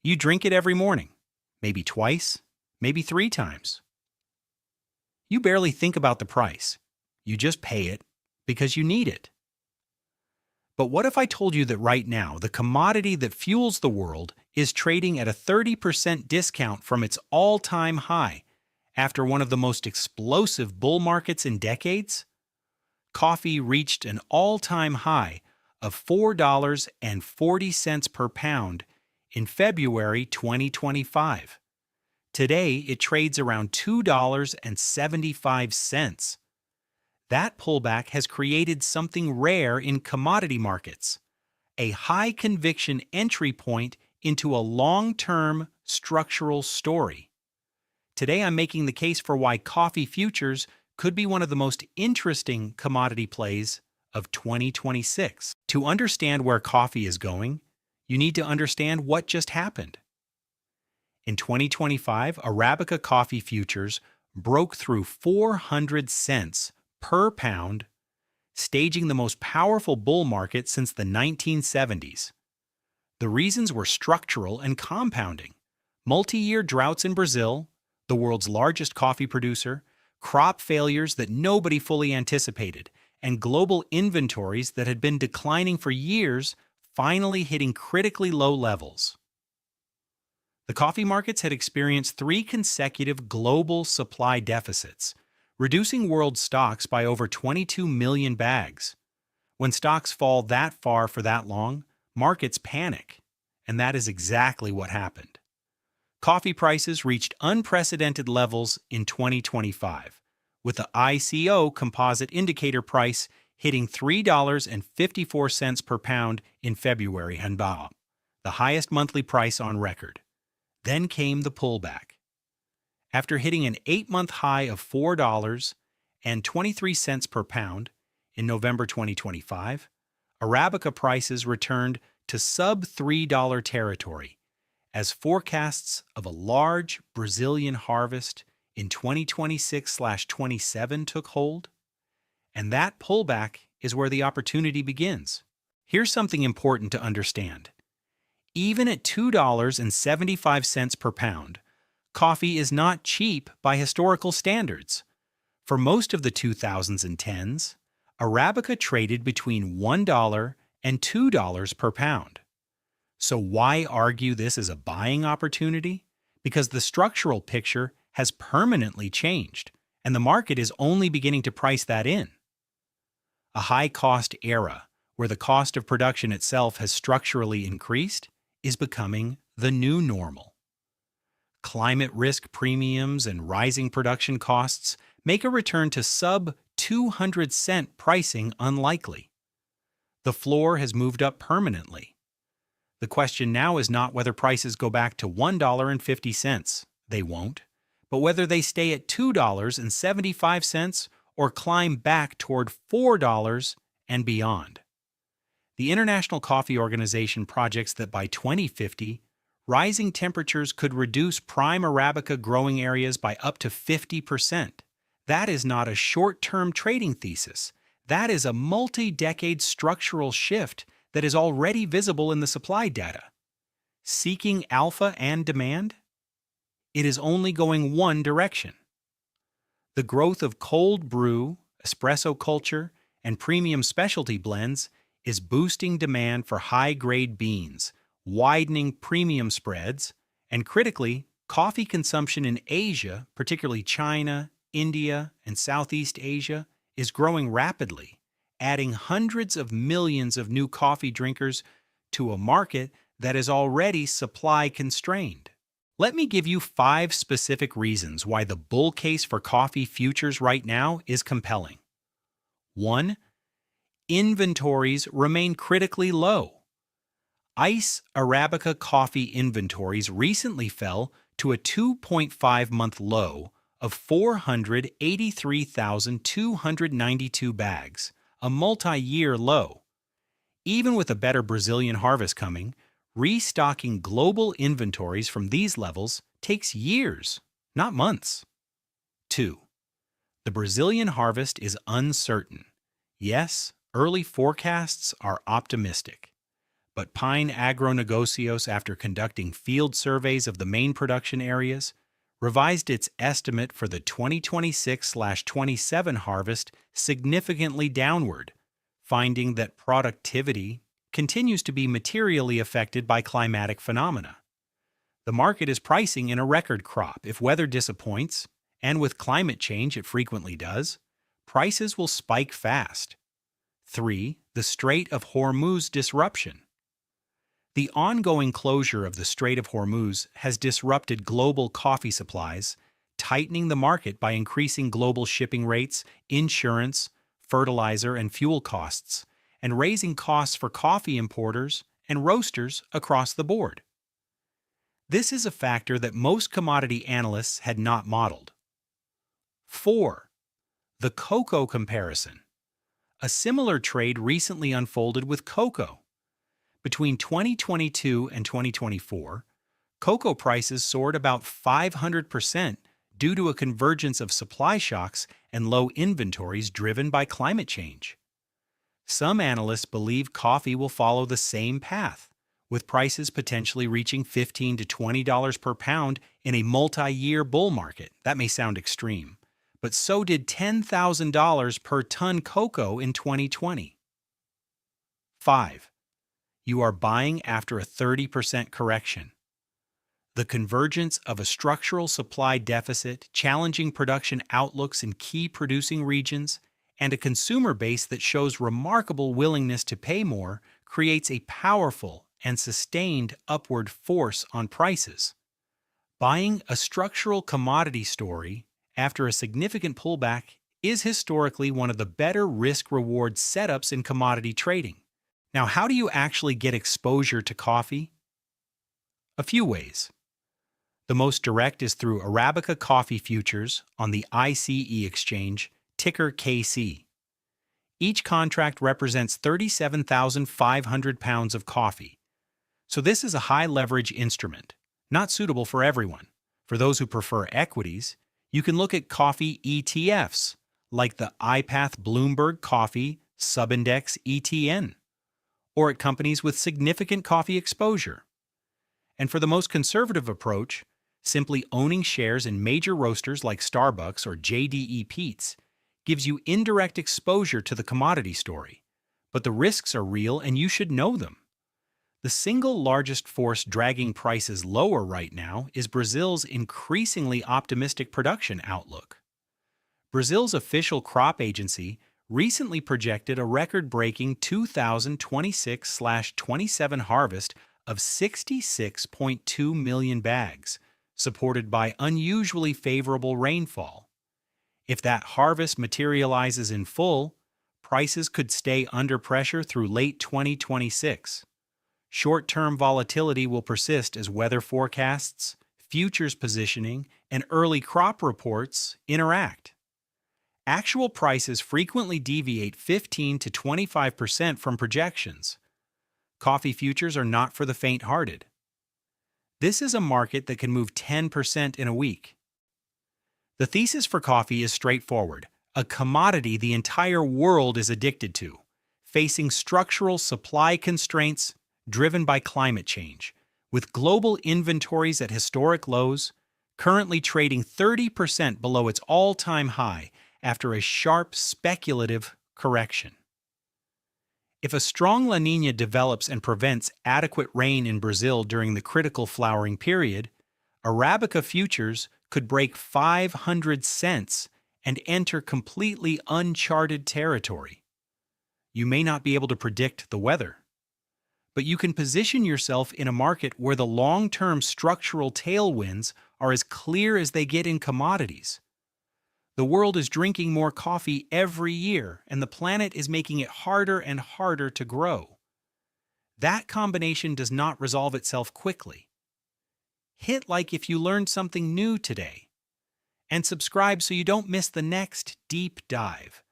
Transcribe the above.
You drink it every morning, maybe twice, maybe 3 times. You barely think about the price. You just pay it because you need it. But what if I told you that right now, the commodity that fuels the world is trading at a 30% discount from its all-time high after one of the most explosive bull markets in decades? Coffee reached an all-time high of $4.40 per pound in February 2025. Today, it trades around $2.75. That pullback has created something rare in commodity markets, a high-conviction entry point into a long-term structural story. Today, I'm making the case for why coffee futures could be one of the most interesting commodity plays of 2026. To understand where coffee is going, you need to understand what just happened. In 2025, Arabica coffee futures broke through 400 cents per pound, staging the most powerful bull market since the 1970s. The reasons were structural and compounding. Multi-year droughts in Brazil, the world's largest coffee producer, crop failures that nobody fully anticipated, and global inventories that had been declining for years finally hitting critically low levels. The coffee markets had experienced 3 consecutive global supply deficits, reducing world stocks by over 22 million bags. When stocks fall that far for that long, markets panic, and that is exactly what happened. Coffee prices reached unprecedented levels in 2025, with the ICO composite indicator price hitting $3.54 per pound in February, the highest monthly price on record. Then came the pullback. After hitting an 8-month high of $4.23 per pound in November 2025, Arabica prices returned to sub-$3 territory as forecasts of a large Brazilian harvest in 2026/27 took hold. And that pullback is where the opportunity begins. Here's something important to understand. Even at $2.75 per pound, coffee is not cheap by historical standards. For most of the 2010s, Arabica traded between $1 and $2 per pound. So why argue this is a buying opportunity? Because the structural picture has permanently changed, and the market is only beginning to price that in. A high-cost era, where the cost of production itself has structurally increased, is becoming the new normal. Climate risk premiums and rising production costs make a return to sub-200-cent pricing unlikely. The floor has moved up permanently. The question now is not whether prices go back to $1.50. They won't. But whether they stay at $2.75 or climb back toward $4 and beyond. The International Coffee Organization projects that by 2050, rising temperatures could reduce prime Arabica growing areas by up to 50%. That is not a short-term trading thesis. That is a multi-decade structural shift that is already visible in the supply data. Seeking alpha and demand? It is only going one direction. The growth of cold brew, espresso culture, and premium specialty blends is boosting demand for high-grade beans, widening premium spreads, and critically, coffee consumption in Asia, particularly China, India, and Southeast Asia, is growing rapidly, adding hundreds of millions of new coffee drinkers to a market that is already supply-constrained. Let me give you 5 specific reasons why the bull case for coffee futures right now is compelling. 1. Inventories remain critically low. ICE Arabica coffee inventories recently fell to a 2.5-month low of 483,292 bags, a multi-year low. Even with a better Brazilian harvest coming, restocking global inventories from these levels takes years, not months. 2. The Brazilian harvest is uncertain. Yes, early forecasts are optimistic, But Pine Agronegocios, after conducting field surveys of the main production areas, revised its estimate for the 2026/27 harvest significantly downward, finding that productivity continues to be materially affected by climatic phenomena. The market is pricing in a record crop. If weather disappoints, and with climate change it frequently does, prices will spike fast. 3. The Strait of Hormuz disruption. The ongoing closure of the Strait of Hormuz has disrupted global coffee supplies, tightening the market by increasing global shipping rates, insurance, fertilizer, and fuel costs, and raising costs for coffee importers and roasters across the board. This is a factor that most commodity analysts had not modeled. 4. The cocoa comparison. A similar trade recently unfolded with cocoa. Between 2022 and 2024, cocoa prices soared about 500% due to a convergence of supply shocks and low inventories driven by climate change. Some analysts believe coffee will follow the same path, with prices potentially reaching $15 to $20 per pound in a multi-year bull market. That may sound extreme, but so did $10,000 per ton cocoa in 2020. 5. You are buying after a 30% correction. The convergence of a structural supply deficit, challenging production outlooks in key producing regions, and a consumer base that shows remarkable willingness to pay more creates a powerful and sustained upward force on prices. Buying a structural commodity story after a significant pullback is historically one of the better risk-reward setups in commodity trading. Now, how do you actually get exposure to coffee? A few ways. The most direct is through Arabica coffee futures on the ICE exchange, ticker KC. Each contract represents 37,500 pounds of coffee. So this is a high-leverage instrument, not suitable for everyone. For those who prefer equities, you can look at coffee ETFs, like the iPath Bloomberg Coffee Subindex ETN, or at companies with significant coffee exposure. And for the most conservative approach, simply owning shares in major roasters like Starbucks or JDE Peet's gives you indirect exposure to the commodity story, but the risks are real and you should know them. The single largest force dragging prices lower right now is Brazil's increasingly optimistic production outlook. Brazil's official crop agency recently projected a record-breaking 2026/27 harvest of 66.2 million bags, supported by unusually favorable rainfall. If that harvest materializes in full, prices could stay under pressure through late 2026. Short-term volatility will persist as weather forecasts, futures positioning, and early crop reports interact. Actual prices frequently deviate 15 to 25% from projections. Coffee futures are not for the faint-hearted. This is a market that can move 10% in a week. The thesis for coffee is straightforward: a commodity the entire world is addicted to, facing structural supply constraints driven by climate change, with global inventories at historic lows, currently trading 30% below its all-time high after a sharp speculative correction. If a strong La Niña develops and prevents adequate rain in Brazil during the critical flowering period, Arabica futures could break 500 cents and enter completely uncharted territory. You may not be able to predict the weather, but you can position yourself in a market where the long-term structural tailwinds are as clear as they get in commodities. The world is drinking more coffee every year, and the planet is making it harder and harder to grow. That combination does not resolve itself quickly. Hit like if you learned something new today, and subscribe so you don't miss the next deep dive.